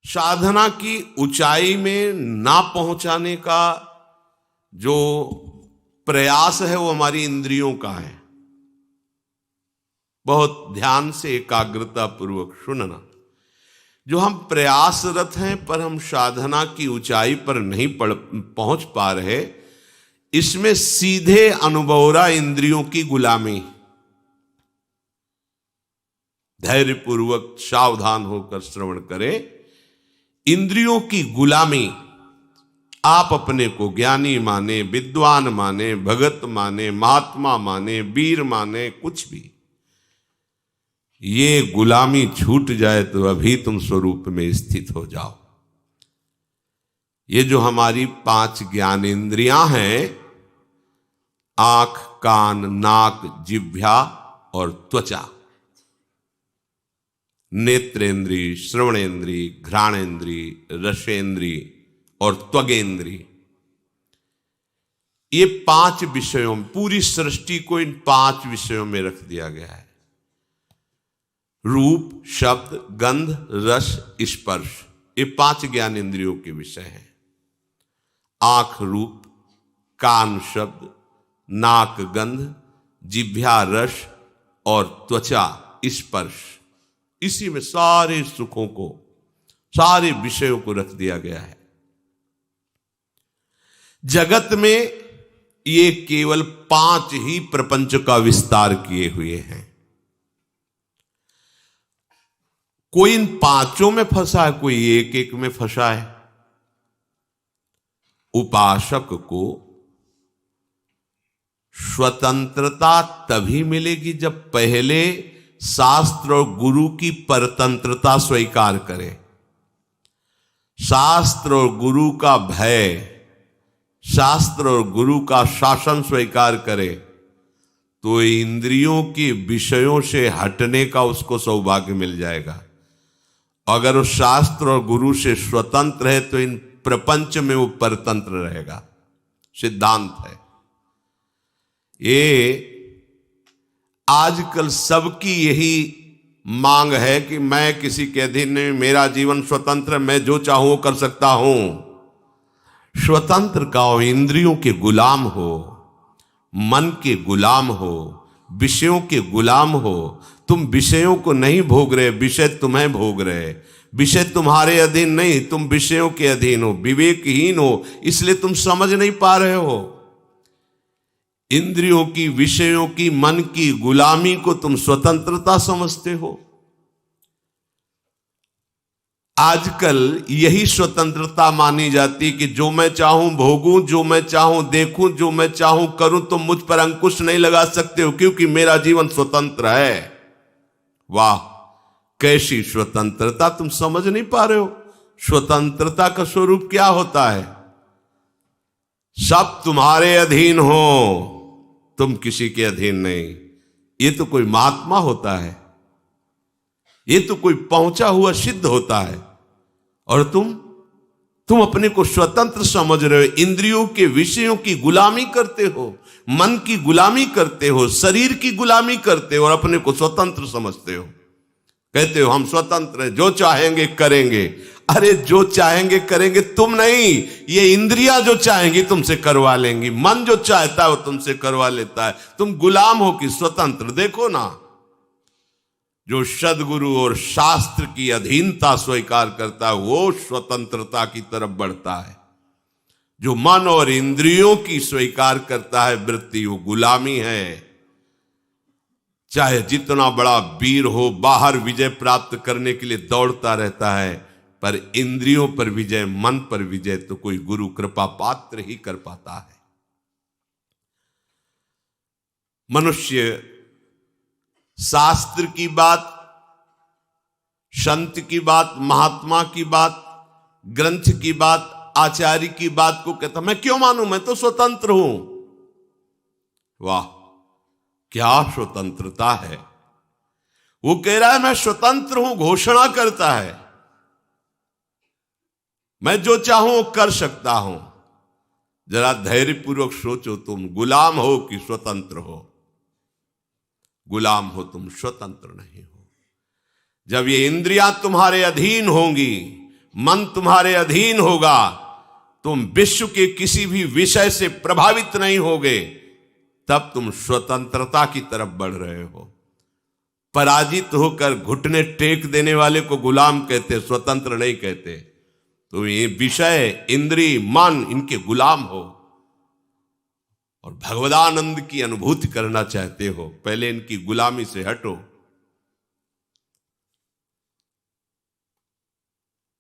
साधना की ऊंचाई में ना पहुंचाने का जो प्रयास है वो हमारी इंद्रियों का है। बहुत ध्यान से एकाग्रता पूर्वक सुनना। जो हम प्रयासरत हैं पर हम साधना की ऊंचाई पर नहीं पहुंच पा रहे, इसमें सीधे अनुभवरा इंद्रियों की गुलामी। धैर्यपूर्वक सावधान होकर श्रवण करें। इंद्रियों की गुलामी, आप अपने को ज्ञानी माने, विद्वान माने, भगत माने, महात्मा माने, वीर माने, कुछ भी, ये गुलामी छूट जाए तो अभी तुम स्वरूप में स्थित हो जाओ। ये जो हमारी 5 ज्ञानेंद्रियां हैं, आंख, कान, नाक, जिह्वा और त्वचा, नेत्रेंद्री, श्रवणेंद्री, घ्राणेंद्री, रसेंद्री और त्वगेंद्री, ये 5 विषयों में, पूरी सृष्टि को इन 5 विषयों में रख दिया गया है। रूप, शब्द, गंध, रस, स्पर्श, ये 5 ज्ञान इंद्रियों के विषय हैं। आंख रूप, कान शब्द, नाक गंध, जिह्वा रस और त्वचा स्पर्श, इसी में सारे सुखों को, सारे विषयों को रख दिया गया है। जगत में ये केवल 5 ही प्रपंच का विस्तार किए हुए हैं। कोई इन 5 में फंसा है, कोई एक एक में फंसा है। उपासक को स्वतंत्रता तभी मिलेगी जब पहले शास्त्र और गुरु की परतंत्रता स्वीकार करे। शास्त्र और गुरु का भय, शास्त्र और गुरु का शासन स्वीकार करे तो इंद्रियों के विषयों से हटने का उसको सौभाग्य मिल जाएगा। अगर वो शास्त्र और गुरु से स्वतंत्र है तो इन प्रपंच में वो परतंत्र रहेगा। सिद्धांत है ये। आजकल सबकी यही मांग है कि मैं किसी के अधीन नहीं, मेरा जीवन स्वतंत्र, मैं जो चाहूं कर सकता हूं। स्वतंत्र का हो, इंद्रियों के गुलाम हो, मन के गुलाम हो, विषयों के गुलाम हो। तुम विषयों को नहीं भोग रहे, विषय तुम्हें भोग रहे। विषय तुम्हारे अधीन नहीं, तुम विषयों के अधीन हो, विवेकहीन हो, इसलिए तुम समझ नहीं पा रहे हो। इंद्रियों की, विषयों की, मन की गुलामी को तुम स्वतंत्रता समझते हो। आजकल यही स्वतंत्रता मानी जाती कि जो मैं चाहूं भोगूं, जो मैं चाहूं देखूं, जो मैं चाहूं करूं, तुम मुझ पर अंकुश नहीं लगा सकते हो क्योंकि मेरा जीवन स्वतंत्र है। वाह, कैसी स्वतंत्रता! तुम समझ नहीं पा रहे हो स्वतंत्रता का स्वरूप क्या होता है। सब तुम्हारे अधीन हो, तुम किसी के अधीन नहीं। ये तो कोई महात्मा होता है, ये तो कोई पहुंचा हुआ सिद्ध होता है, और तुम अपने को स्वतंत्र समझ रहे हो। इंद्रियों के विषयों की गुलामी करते हो, मन की गुलामी करते हो, शरीर की गुलामी करते हो और अपने को स्वतंत्र समझते हो। कहते हो हम स्वतंत्र हैं, जो चाहेंगे करेंगे। अरे जो चाहेंगे करेंगे तुम नहीं, ये इंद्रियां जो चाहेंगी तुमसे करवा लेंगी। मन जो चाहता है वो तुमसे करवा लेता है। तुम गुलाम हो कि स्वतंत्र? देखो ना, जो सद्गुरु और शास्त्र की अधीनता स्वीकार करता है वो स्वतंत्रता की तरफ बढ़ता है। जो मन और इंद्रियों की स्वीकार करता है वृत्ति, वो गुलामी है। चाहे जितना बड़ा वीर हो, बाहर विजय प्राप्त करने के लिए दौड़ता रहता है, पर इंद्रियों पर विजय, मन पर विजय तो कोई गुरु कृपा पात्र ही कर पाता है। मनुष्य शास्त्र की बात, संत की बात, महात्मा की बात, ग्रंथ की बात, आचार्य की बात को कहता मैं क्यों मानूं, मैं तो स्वतंत्र हूं। वाह, क्या स्वतंत्रता है! वो कह रहा है मैं स्वतंत्र हूं, घोषणा करता है मैं जो चाहूं कर सकता हूं। जरा धैर्यपूर्वक सोचो, तुम गुलाम हो कि स्वतंत्र हो? गुलाम हो, तुम स्वतंत्र नहीं हो। जब ये इंद्रियां तुम्हारे अधीन होंगी, मन तुम्हारे अधीन होगा, तुम विश्व के किसी भी विषय से प्रभावित नहीं होगे, तब तुम स्वतंत्रता की तरफ बढ़ रहे हो। पराजित होकर घुटने टेक देने वाले को गुलाम कहते, स्वतंत्र नहीं कहते। तुम ये विषय, इंद्रिय, मन, इनके गुलाम हो और भगवदानंद की अनुभूति करना चाहते हो, पहले इनकी गुलामी से हटो।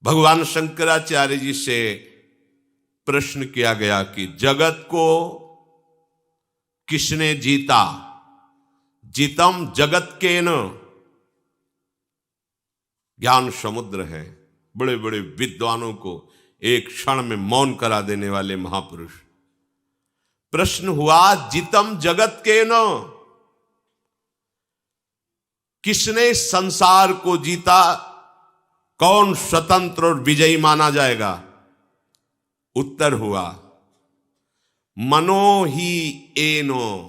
भगवान शंकराचार्य जी से प्रश्न किया गया कि जगत को किसने जीता? जीतम जगत के न। ज्ञान समुद्र है, बड़े बड़े विद्वानों को एक क्षण में मौन करा देने वाले महापुरुष। प्रश्न हुआ, जीतम जगत के न, किसने संसार को जीता? कौन स्वतंत्र और विजयी माना जाएगा? उत्तर हुआ, मनो ही एनो।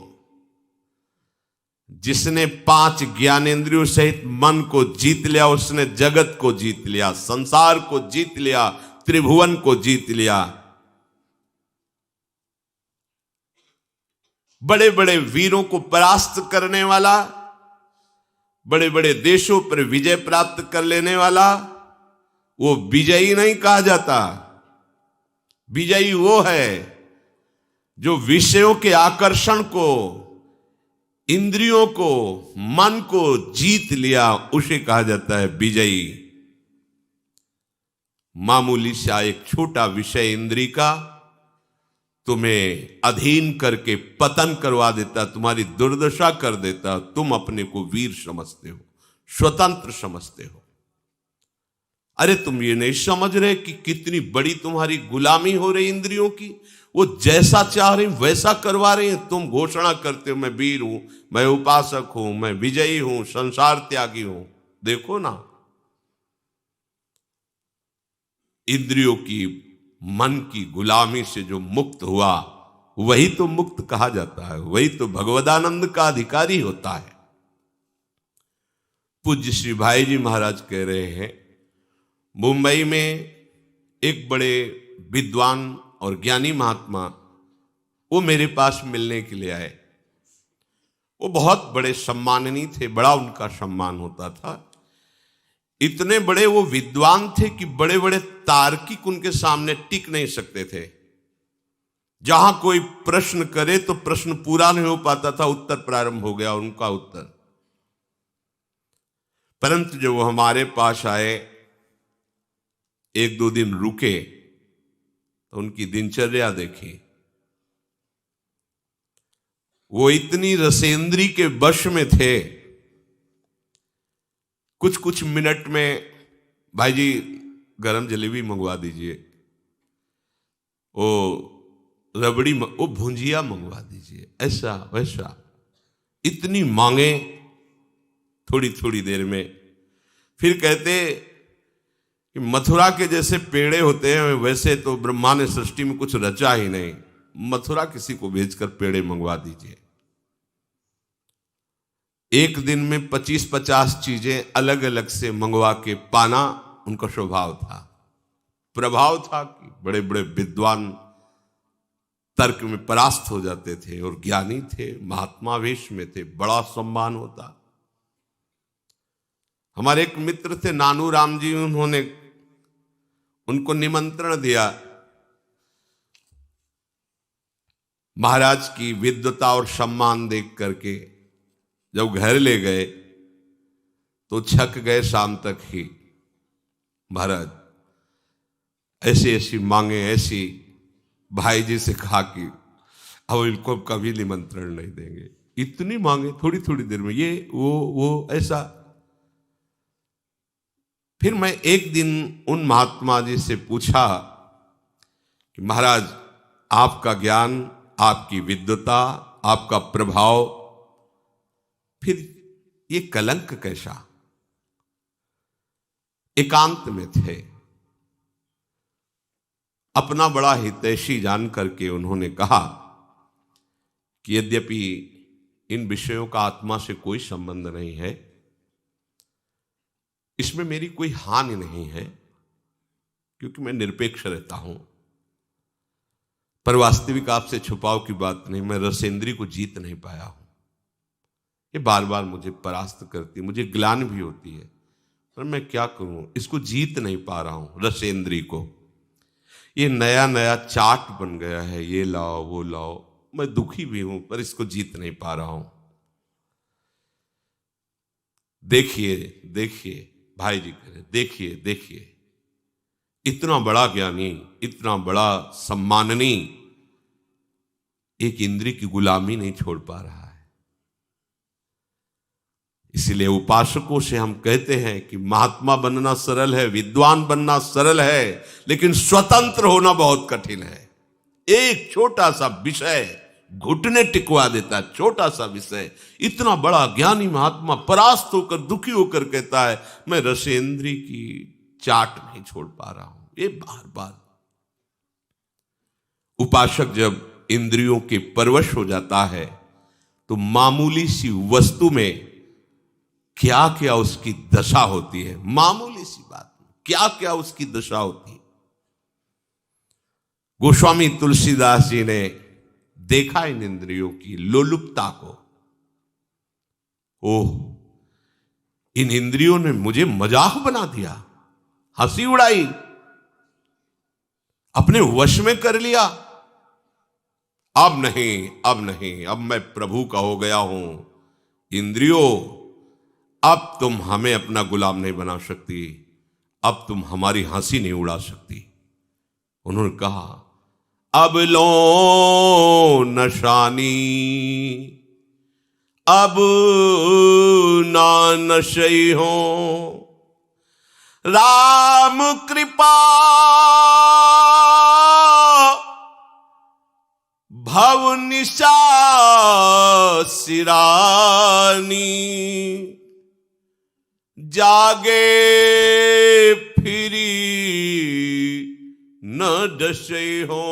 जिसने 5 ज्ञानेंद्रियों सहित मन को जीत लिया, उसने जगत को जीत लिया, संसार को जीत लिया, त्रिभुवन को जीत लिया। बड़े बड़े वीरों को परास्त करने वाला, बड़े बड़े देशों पर विजय प्राप्त कर लेने वाला, वो विजयी नहीं कहा जाता। विजयी वो है जो विषयों के आकर्षण को, इंद्रियों को, मन को जीत लिया, उसे कहा जाता है विजयी। मामूली सा एक छोटा विषय इंद्रिय का तुम्हें अधीन करके पतन करवा देता, तुम्हारी दुर्दशा कर देता। तुम अपने को वीर समझते हो, स्वतंत्र समझते हो। अरे तुम ये नहीं समझ रहे कि कितनी बड़ी तुम्हारी गुलामी हो रही इंद्रियों की। वो जैसा चाह रही वैसा करवा रही है। तुम घोषणा करते हो मैं वीर हूं, मैं उपासक हूं, मैं विजयी हूं, संसार त्यागी हूं। देखो ना, इंद्रियों की, मन की गुलामी से जो मुक्त हुआ, वही तो मुक्त कहा जाता है, वही तो भगवदानंद का अधिकारी होता है। पूज्य श्री भाई जी महाराज कह रहे हैं, मुंबई में एक बड़े विद्वान और ज्ञानी महात्मा, वो मेरे पास मिलने के लिए आए। वो बहुत बड़े सम्माननीय थे, बड़ा उनका सम्मान होता था। इतने बड़े वो विद्वान थे कि बड़े बड़े तार्किक उनके सामने टिक नहीं सकते थे। जहां कोई प्रश्न करे तो प्रश्न पूरा नहीं हो पाता था, उत्तर प्रारंभ हो गया उनका उत्तर। परंतु जब वो हमारे पास आए, 1-2 दिन रुके, तो उनकी दिनचर्या देखी। वो इतनी रसेंद्री के वश में थे, कुछ कुछ मिनट में भाई जी गरम जलेबी मंगवा दीजिए, वो रबड़ी, वो भुंजिया मंगवा दीजिए, ऐसा वैसा, इतनी मांगे थोड़ी थोड़ी देर में। फिर कहते कि मथुरा के जैसे पेड़े होते हैं वैसे तो ब्रह्मा ने सृष्टि में कुछ रचा ही नहीं, मथुरा किसी को भेजकर पेड़े मंगवा दीजिए। एक दिन में 25-50 चीजें अलग अलग से मंगवा के पाना उनका स्वभाव था, प्रभाव था कि बड़े बड़े विद्वान तर्क में परास्त हो जाते थे और ज्ञानी थे, महात्मा वेश में थे, बड़ा सम्मान होता। हमारे एक मित्र थे नानू राम जी, उन्होंने उनको निमंत्रण दिया। महाराज की विद्वता और सम्मान देख करके जब घर ले गए तो छक गए शाम तक ही। महाराज ऐसी ऐसी मांगे, ऐसी भाई जी से कहा कि अब इनको कभी निमंत्रण नहीं देंगे, इतनी मांगे थोड़ी थोड़ी देर में, ये वो ऐसा। फिर मैं एक दिन उन महात्मा जी से पूछा कि महाराज आपका ज्ञान, आपकी विद्वता, आपका प्रभाव, फिर ये कलंक कैसा? एकांत में थे, अपना बड़ा हितैषी जान करके उन्होंने कहा कि यद्यपि इन विषयों का आत्मा से कोई संबंध नहीं है, इसमें मेरी कोई हानि नहीं है, क्योंकि मैं निरपेक्ष रहता हूं। पर वास्तविक आपसे छुपाव की बात नहीं, मैं रसेंद्री को जीत नहीं पाया हूं। ये बार बार मुझे परास्त करती, मुझे ग्लानि भी होती है, पर मैं क्या करूं, इसको जीत नहीं पा रहा हूं रसेंद्री को। ये नया नया चाट बन गया है, ये लाओ वो लाओ, मैं दुखी भी हूं पर इसको जीत नहीं पा रहा हूं। देखिए देखिए भाई जी कह रहे, देखिए देखिए, इतना बड़ा ज्ञानी, इतना बड़ा सम्माननीय एक इंद्री की गुलामी नहीं छोड़ पा रहा है। इसलिए उपासकों से हम कहते हैं कि महात्मा बनना सरल है, विद्वान बनना सरल है, लेकिन स्वतंत्र होना बहुत कठिन है। एक छोटा सा विषय घुटने टिकवा देता है, छोटा सा विषय। इतना बड़ा ज्ञानी महात्मा परास्त होकर दुखी होकर कहता है मैं रसेंद्री की चाट नहीं छोड़ पा रहा हूं। ये बार बार उपासक जब इंद्रियों के परवश हो जाता है तो मामूली सी वस्तु में क्या क्या उसकी दशा होती है, मामूली सी बात में क्या क्या उसकी दशा होती है। गोस्वामी तुलसीदास जी ने देखा इन इंद्रियों की लोलुपता को। ओह, इन इंद्रियों ने मुझे मजाक बना दिया, हंसी उड़ाई, अपने वश में कर लिया। अब नहीं, अब नहीं, अब मैं प्रभु का हो गया हूं। इंद्रियों, अब तुम हमें अपना गुलाम नहीं बना सकती, अब तुम हमारी हंसी नहीं उड़ा सकती। उन्होंने कहा अब लो नशानी, अब ना नशई हो, राम कृपा भव निशा सिरानी, जागे फिरी न डसे हो,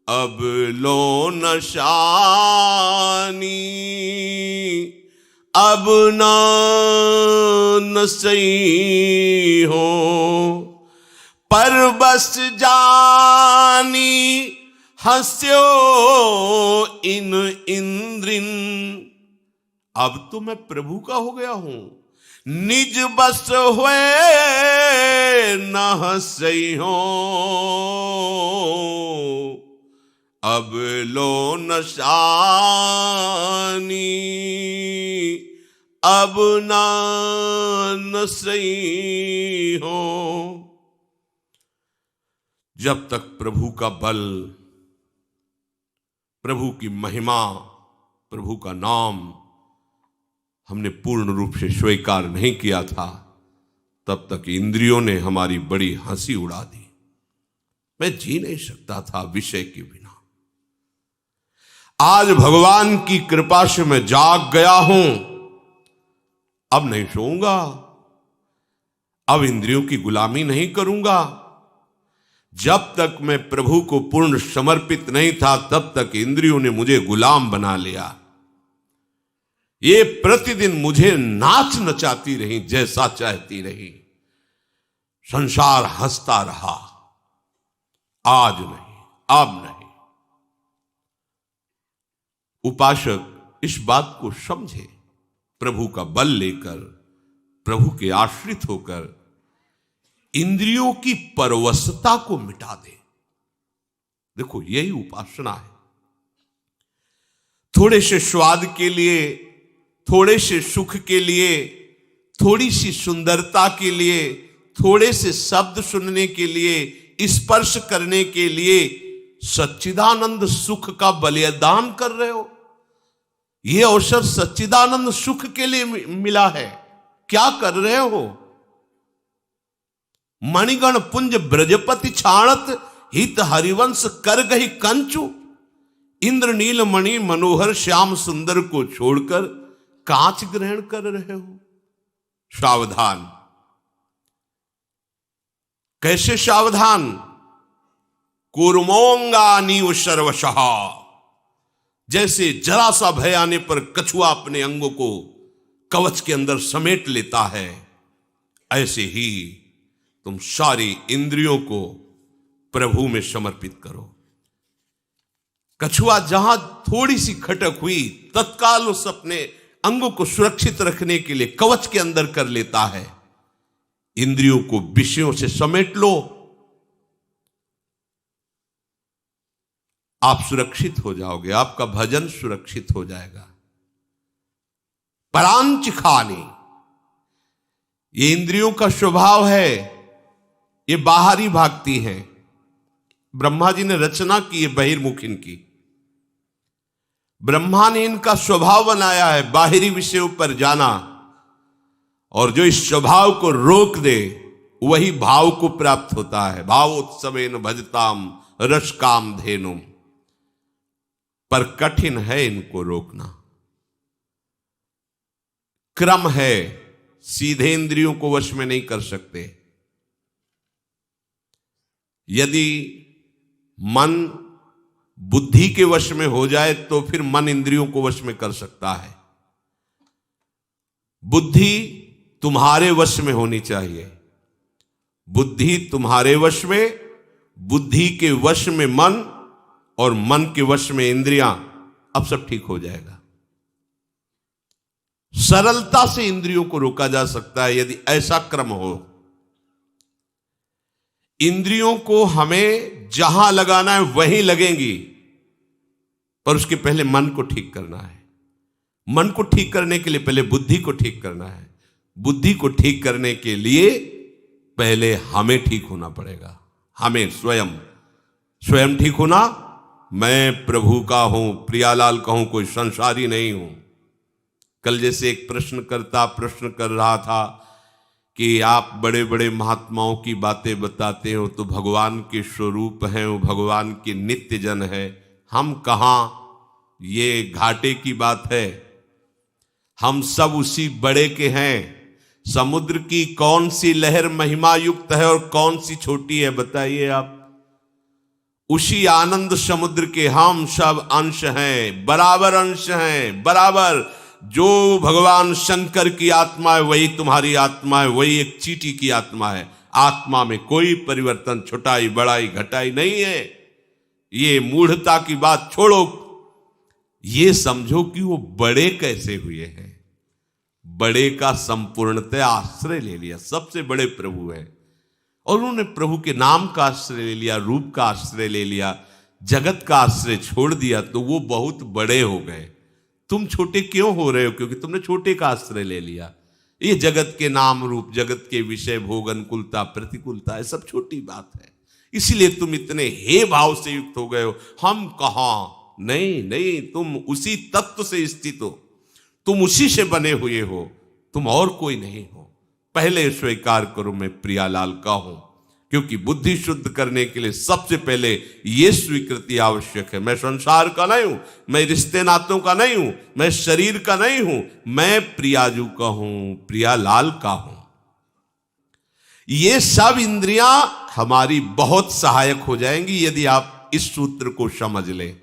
अब लो नशानी, अब न नसई हो, पर बस जानी हंस्यो इन इंद्रिन। अब तो मैं प्रभु का हो गया हूं, निज बस हुए न हंसई हो, अब लो नशानी, अब ना नसई हो। जब तक प्रभु का बल, प्रभु की महिमा, प्रभु का नाम हमने पूर्ण रूप से स्वीकार नहीं किया था, तब तक इंद्रियों ने हमारी बड़ी हंसी उड़ा दी। मैं जी नहीं सकता था विषय के बिना। आज भगवान की कृपा से मैं जाग गया हूं, अब नहीं सोऊंगा, अब इंद्रियों की गुलामी नहीं करूंगा। जब तक मैं प्रभु को पूर्ण समर्पित नहीं था, तब तक इंद्रियों ने मुझे गुलाम बना लिया। ये प्रतिदिन मुझे नाच नचाती रही, जैसा चाहती रही। संसार हंसता रहा। आज नहीं, अब नहीं। उपासक इस बात को समझे, प्रभु का बल लेकर, प्रभु के आश्रित होकर इंद्रियों की परवशता को मिटा दे। देखो, यही उपासना है। थोड़े से स्वाद के लिए, थोड़े से सुख के लिए, थोड़ी सी सुंदरता के लिए, थोड़े से शब्द सुनने के लिए, स्पर्श करने के लिए सच्चिदानंद सुख का बलिदान कर रहे हो। यह अवसर सच्चिदानंद सुख के लिए मिला है, क्या कर रहे हो? मणिगण पुंज ब्रजपति छाणत, हित हरिवंश कर गही कंचु। इंद्र नील मणि मनोहर श्याम सुंदर को छोड़कर कांच ग्रहण कर रहे हो। सावधान। कैसे सावधान? कूर्मोंगानीव सर्वशः। जैसे जरा सा भय आने पर कछुआ अपने अंगों को कवच के अंदर समेट लेता है, ऐसे ही तुम सारी इंद्रियों को प्रभु में समर्पित करो। कछुआ जहां थोड़ी सी खटक हुई, तत्काल उस अपने अंगों को सुरक्षित रखने के लिए कवच के अंदर कर लेता है। इंद्रियों को विषयों से समेट लो, आप सुरक्षित हो जाओगे, आपका भजन सुरक्षित हो जाएगा। परांच खाने, ये इंद्रियों का स्वभाव है, ये बाहरी भागती हैं। ब्रह्मा जी ने रचना की है बहिर्मुख इनकी। ब्रह्मा ने इनका स्वभाव बनाया है बाहरी विषयों पर जाना, और जो इस स्वभाव को रोक दे वही भाव को प्राप्त होता है। भावोत्सवेन भजताम रस काम धेनुम, पर कठिन है इनको रोकना। क्रम है, सीधे इंद्रियों को वश में नहीं कर सकते। यदि मन बुद्धि के वश में हो जाए तो फिर मन इंद्रियों को वश में कर सकता है। बुद्धि तुम्हारे वश में होनी चाहिए, बुद्धि तुम्हारे वश में, बुद्धि के वश में मन, और मन के वश में इंद्रियां, अब सब ठीक हो जाएगा। सरलता से इंद्रियों को रोका जा सकता है यदि ऐसा क्रम हो। इंद्रियों को हमें जहां लगाना है वहीं लगेंगी, पर उसके पहले मन को ठीक करना है। मन को ठीक करने के लिए पहले बुद्धि को ठीक करना है। बुद्धि को ठीक करने के लिए पहले हमें ठीक होना पड़ेगा। हमें स्वयं ठीक होना। मैं प्रभु का हूं, प्रियालाल का हूं, कोई संसारी नहीं हूं। कल जैसे एक प्रश्नकर्ता प्रश्न कर रहा था कि आप बड़े बड़े महात्माओं की बातें बताते हो तो भगवान के स्वरूप हैं, वो भगवान के नित्य जन है, हम कहां? ये घाटे की बात है। हम सब उसी बड़े के हैं। समुद्र की कौन सी लहर महिमा युक्त है और कौन सी छोटी है, बताइए आप? उसी आनंद समुद्र के हम सब अंश हैं, बराबर अंश हैं, बराबर। जो भगवान शंकर की आत्मा है वही तुम्हारी आत्मा है, वही एक चींटी की आत्मा है। आत्मा में कोई परिवर्तन, छोटाई बड़ाई घटाई नहीं है। ये मूढ़ता की बात छोड़ो, ये समझो कि वो बड़े कैसे हुए हैं। बड़े का संपूर्णतः आश्रय ले लिया, सबसे बड़े प्रभु हैं, और उन्होंने प्रभु के नाम का आश्रय ले लिया, रूप का आश्रय ले लिया, जगत का आश्रय छोड़ दिया, तो वो बहुत बड़े हो गए। तुम छोटे क्यों हो रहे हो? क्योंकि तुमने छोटे का आश्रय ले लिया। ये जगत के नाम रूप, जगत के विषय, भोग, अनुकूलता, प्रतिकूलता, ये सब छोटी बात है। इसीलिए तुम इतने हे भाव से युक्त हो गए हो। हम कहां? नहीं, तुम उसी तत्व से स्थित हो, तुम उसी से बने हुए हो, तुम और कोई नहीं हो। पहले स्वीकार करो मैं प्रियालाल का हूं, क्योंकि बुद्धि शुद्ध करने के लिए सबसे पहले यह स्वीकृति आवश्यक है। मैं संसार का नहीं हूं, मैं रिश्ते नातों का नहीं हूं, मैं शरीर का नहीं हूं, मैं प्रियाजू का हूं, प्रियालाल का हूं। ये सब इंद्रियां हमारी बहुत सहायक हो जाएंगी यदि आप इस सूत्र को समझ लें।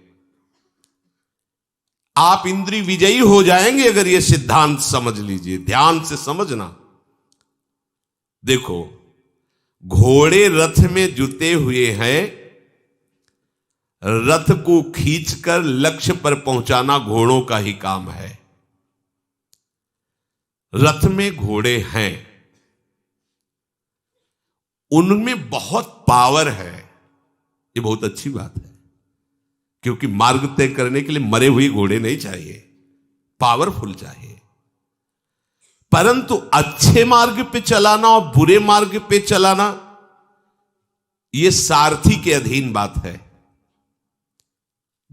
आप इंद्रिय विजयी हो जाएंगे अगर ये सिद्धांत समझ लीजिए। ध्यान से समझना। देखो, घोड़े रथ में जुते हुए हैं, रथ को खींचकर लक्ष्य पर पहुंचाना घोड़ों का ही काम है। रथ में घोड़े हैं, उनमें बहुत पावर है, ये बहुत अच्छी बात है, क्योंकि मार्ग तय करने के लिए मरे हुए घोड़े नहीं चाहिए, पावरफुल चाहिए। परंतु अच्छे मार्ग पे चलाना और बुरे मार्ग पे चलाना, यह सारथी के अधीन बात है।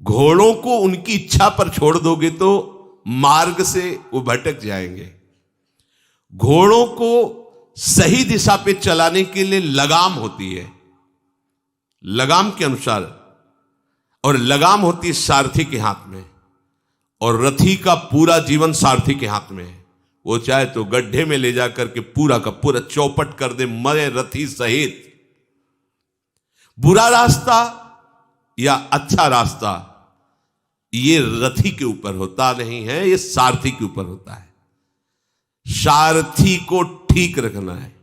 घोड़ों को उनकी इच्छा पर छोड़ दोगे तो मार्ग से वो भटक जाएंगे। घोड़ों को सही दिशा पे चलाने के लिए लगाम होती है, लगाम के अनुसार, और लगाम होती है सारथी के हाथ में, और रथी का पूरा जीवन सारथी के हाथ में है। वो चाहे तो गड्ढे में ले जाकर के पूरा का पूरा चौपट कर दे, मरे रथी सहित। बुरा रास्ता या अच्छा रास्ता ये रथी के ऊपर होता नहीं है, ये सारथी के ऊपर होता है। सारथी को ठीक रखना है।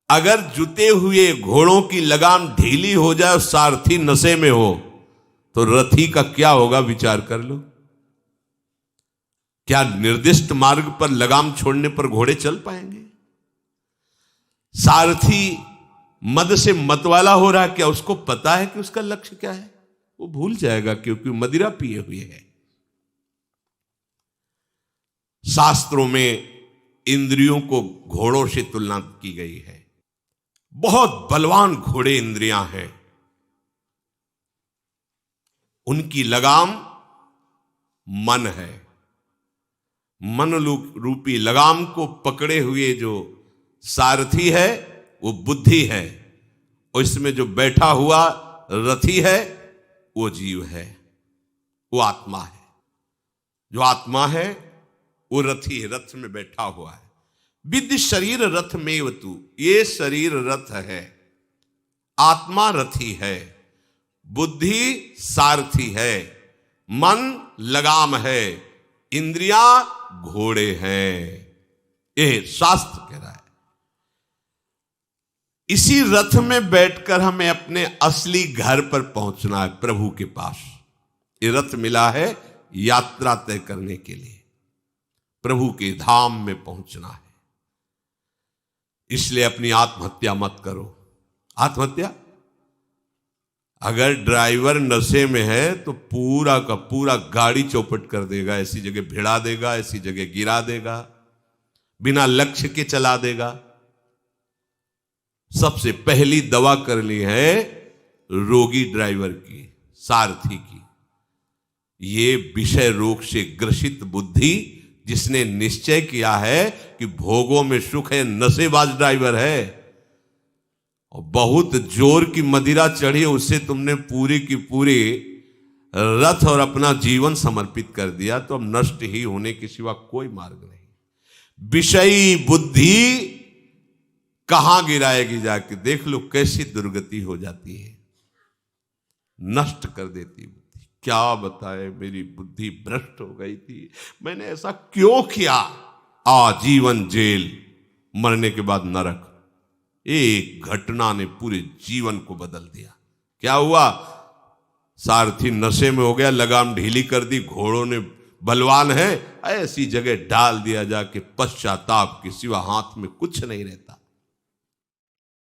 अगर जुते हुए घोड़ों की लगाम ढीली हो जाए और सारथी नशे में हो तो रथी का क्या होगा, विचार कर लो। क्या निर्दिष्ट मार्ग पर लगाम छोड़ने पर घोड़े चल पाएंगे? सारथी मद से मतवाला हो रहा है, क्या उसको पता है कि उसका लक्ष्य क्या है? वो भूल जाएगा क्योंकि मदिरा पिए हुए है। शास्त्रों में इंद्रियों को घोड़ों से तुलना की गई है। बहुत बलवान घोड़े इंद्रियां हैं, उनकी लगाम मन है। मन रूपी लगाम को पकड़े हुए जो सारथी है वो बुद्धि है, और इसमें जो बैठा हुआ रथी है वो जीव है, वो आत्मा है। जो आत्मा है वो रथी है, रथ में बैठा हुआ है। विद्य शरीर रथ में वतु, ये शरीर रथ है, आत्मा रथी है, बुद्धि सारथी है, मन लगाम है, इंद्रियां घोड़े हैं। ये शास्त्र कह रहा है। इसी रथ में बैठकर हमें अपने असली घर पर पहुंचना है, प्रभु के पास। ये रथ मिला है यात्रा तय करने के लिए, प्रभु के धाम में पहुंचना है। इसलिए अपनी आत्महत्या मत करो। आत्महत्या, अगर ड्राइवर नशे में है तो पूरा का पूरा गाड़ी चौपट कर देगा, ऐसी जगह भिड़ा देगा, ऐसी जगह गिरा देगा, बिना लक्ष्य के चला देगा। सबसे पहली दवा करनी है रोगी ड्राइवर की, सारथी की। ये विषय रोग से ग्रसित बुद्धि, जिसने निश्चय किया है कि भोगों में सुख है, नशेबाज ड्राइवर है, और बहुत जोर की मदिरा चढ़ी, उससे तुमने पूरी की पूरी रथ और अपना जीवन समर्पित कर दिया, तो अब नष्ट ही होने के सिवा कोई मार्ग नहीं। विषयी बुद्धि कहां गिराएगी जाके, देख लो कैसी दुर्गति हो जाती है, नष्ट कर देती है बुद्धि। क्या बताए, मेरी बुद्धि भ्रष्ट हो गई थी, मैंने ऐसा क्यों किया। आजीवन जेल, मरने के बाद नरक। एक घटना ने पूरे जीवन को बदल दिया। क्या हुआ? सारथी नशे में हो गया, लगाम ढीली कर दी, घोड़ों ने बलवान है, ऐसी जगह डाल दिया जाके पश्चाताप के सिवा हाथ में कुछ नहीं रहता।